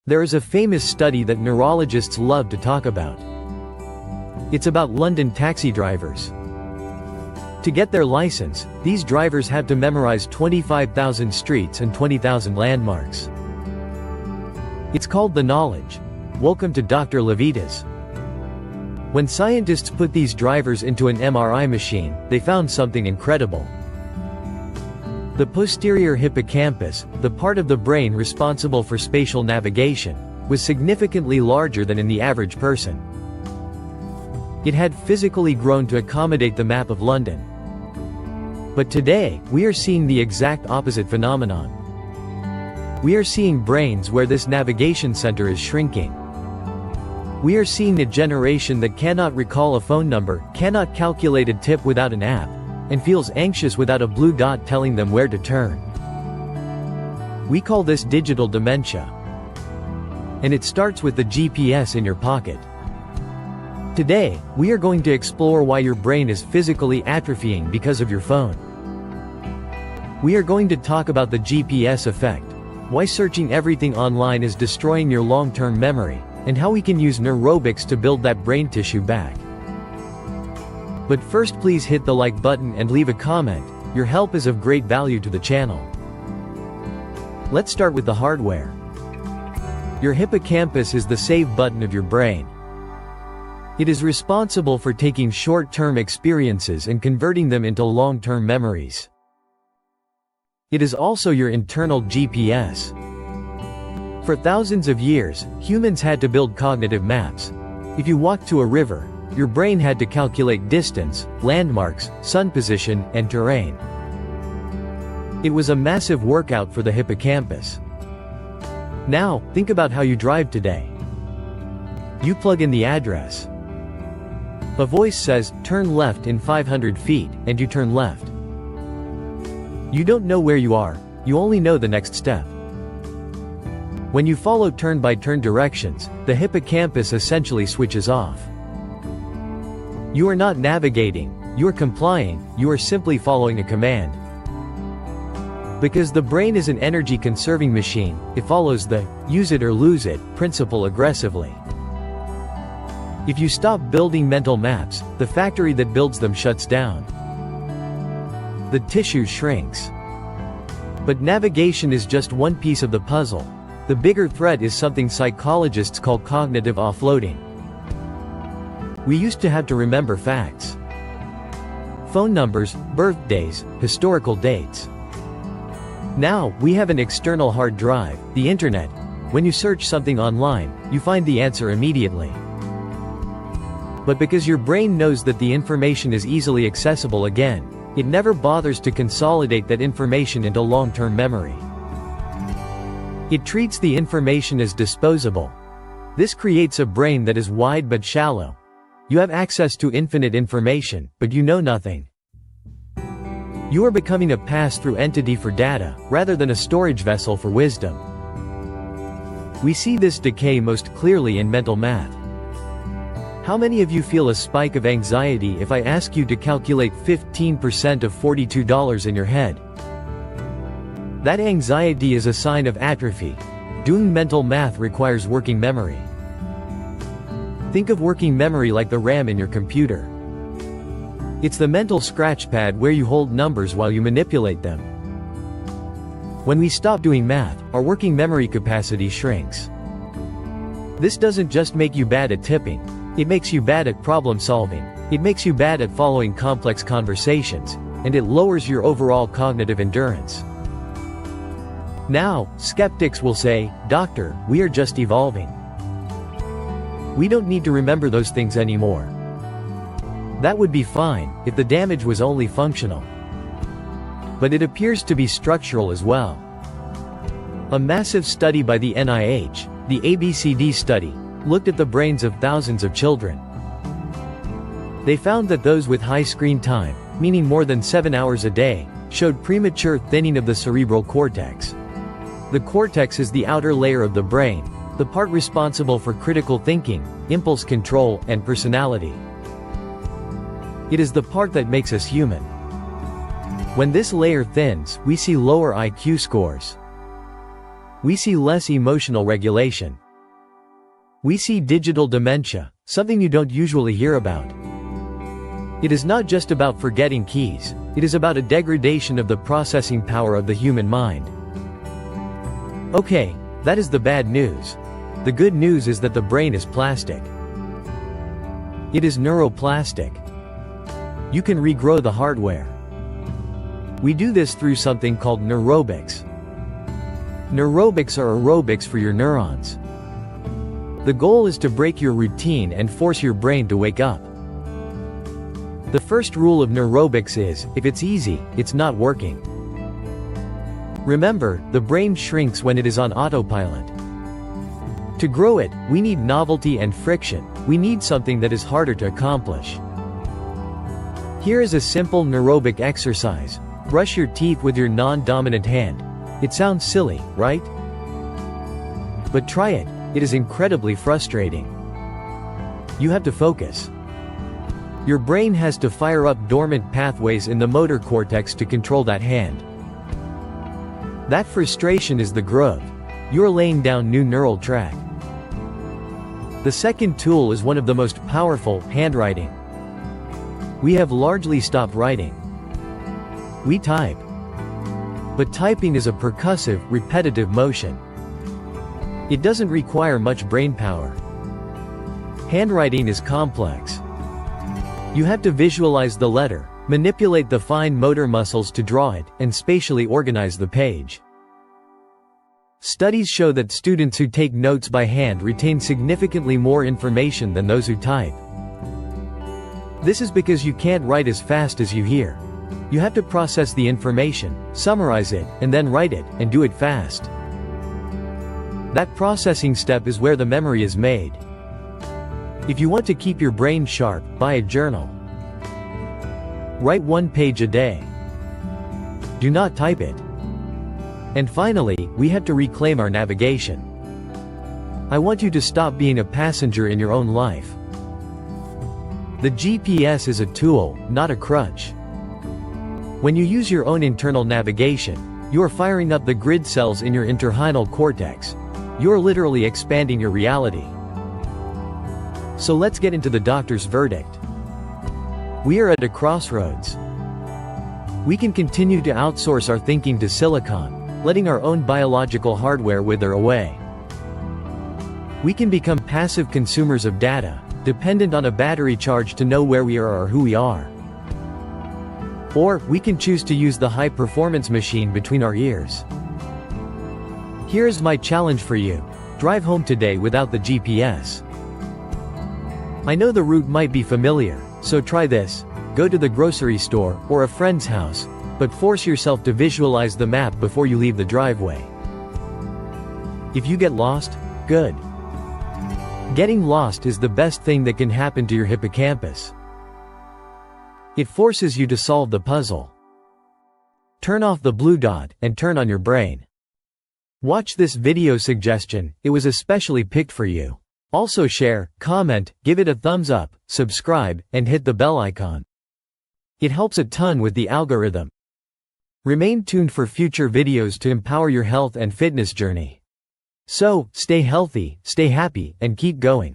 There is a famous study that neurologists love to talk about. It's about London taxi drivers. To get their license, these drivers have to memorize 25,000 streets and 20,000 landmarks. It's called the knowledge. Welcome to Dr. Levitas. When scientists put these drivers into an MRI machine, they found something incredible. The posterior hippocampus, the part of the brain responsible for spatial navigation, was significantly larger than in the average person. It had physically grown to accommodate the map of London. But today, we are seeing the exact opposite phenomenon. We are seeing brains where this navigation center is shrinking. We are seeing a generation that cannot recall a phone number, cannot calculate a tip without an app, and feels anxious without a blue dot telling them where to turn. We call this digital dementia. And it starts with the GPS in your pocket. Today, we are going to explore why your brain is physically atrophying because of your phone. We are going to talk about the GPS effect, why searching everything online is destroying your long-term memory, and how we can use neurobics to build that brain tissue back. But first, please hit the like button and leave a comment. Your help is of great value to the channel. Let's start with the hardware. Your hippocampus is the save button of your brain. It is responsible for taking short-term experiences and converting them into long-term memories. It is also your internal GPS. For thousands of years, humans had to build cognitive maps. If you walked to a river, your brain had to calculate distance, landmarks, sun position, and terrain. It was a massive workout for the hippocampus. Now, think about how you drive today. You plug in the address. A voice says, turn left in 500 feet, and you turn left. You don't know where you are, you only know the next step. When you follow turn-by-turn directions, the hippocampus essentially switches off. You are not navigating, you are complying, you are simply following a command. Because the brain is an energy-conserving machine, it follows the use it or lose it principle aggressively. If you stop building mental maps, the factory that builds them shuts down. The tissue shrinks. But navigation is just one piece of the puzzle. The bigger threat is something psychologists call cognitive offloading. We used to have to remember facts. Phone numbers, birthdays, historical dates. Now, we have an external hard drive, the internet. When you search something online, you find the answer immediately. But because your brain knows that the information is easily accessible again, it never bothers to consolidate that information into long-term memory. It treats the information as disposable. This creates a brain that is wide but shallow. You have access to infinite information, but you know nothing. You are becoming a pass-through entity for data, rather than a storage vessel for wisdom. We see this decay most clearly in mental math. How many of you feel a spike of anxiety if I ask you to calculate 15% of $42 in your head? That anxiety is a sign of atrophy. Doing mental math requires working memory. Think of working memory like the RAM in your computer. It's the mental scratch pad where you hold numbers while you manipulate them. When we stop doing math, our working memory capacity shrinks. This doesn't just make you bad at tipping. It makes you bad at problem solving. It makes you bad at following complex conversations, and it lowers your overall cognitive endurance. Now, skeptics will say, "Doctor, we are just evolving. We don't need to remember those things anymore." That would be fine, if the damage was only functional. But it appears to be structural as well. A massive study by the NIH, the ABCD study, looked at the brains of thousands of children. They found that those with high screen time, meaning more than 7 hours a day, showed premature thinning of the cerebral cortex. The cortex is the outer layer of the brain, the part responsible for critical thinking, impulse control, and personality. It is the part that makes us human. When this layer thins, we see lower IQ scores. We see less emotional regulation. We see digital dementia, something you don't usually hear about. It is not just about forgetting keys, it is about a degradation of the processing power of the human mind. Okay, that is the bad news. The good news is that the brain is plastic. It is neuroplastic. You can regrow the hardware. We do this through something called neurobics. Neurobics are aerobics for your neurons. The goal is to break your routine and force your brain to wake up. The first rule of neurobics is, if it's easy, it's not working. Remember, the brain shrinks when it is on autopilot. To grow it, we need novelty and friction. We need something that is harder to accomplish. Here is a simple neurobic exercise. Brush your teeth with your non-dominant hand. It sounds silly, right? But try it. It is incredibly frustrating. You have to focus. Your brain has to fire up dormant pathways in the motor cortex to control that hand. That frustration is the groove. You're laying down new neural track. The second tool is one of the most powerful, handwriting. We have largely stopped writing. We type. But typing is a percussive, repetitive motion. It doesn't require much brain power. Handwriting is complex. You have to visualize the letter, manipulate the fine motor muscles to draw it, and spatially organize the page. Studies show that students who take notes by hand retain significantly more information than those who type. This is because you can't write as fast as you hear. You have to process the information, summarize it, and then write it, and do it fast. That processing step is where the memory is made. If you want to keep your brain sharp, buy a journal. Write 1 page a day. Do not type it. And finally, we have to reclaim our navigation. I want you to stop being a passenger in your own life. The GPS is a tool, not a crutch. When you use your own internal navigation, you are firing up the grid cells in your interhinal cortex. You're literally expanding your reality. So let's get into the doctor's verdict. We are at a crossroads. We can continue to outsource our thinking to silicon, letting our own biological hardware wither away. We can become passive consumers of data, dependent on a battery charge to know where we are or who we are. Or, we can choose to use the high-performance machine between our ears. Here's my challenge for you. Drive home today without the GPS. I know the route might be familiar, so try this. Go to the grocery store, or a friend's house, but force yourself to visualize the map before you leave the driveway. If you get lost, good. Getting lost is the best thing that can happen to your hippocampus. It forces you to solve the puzzle. Turn off the blue dot, and turn on your brain. Watch this video suggestion, it was especially picked for you. Also share, comment, give it a thumbs up, subscribe, and hit the bell icon. It helps a ton with the algorithm. Remain tuned for future videos to empower your health and fitness journey. So, stay healthy, stay happy, and keep going.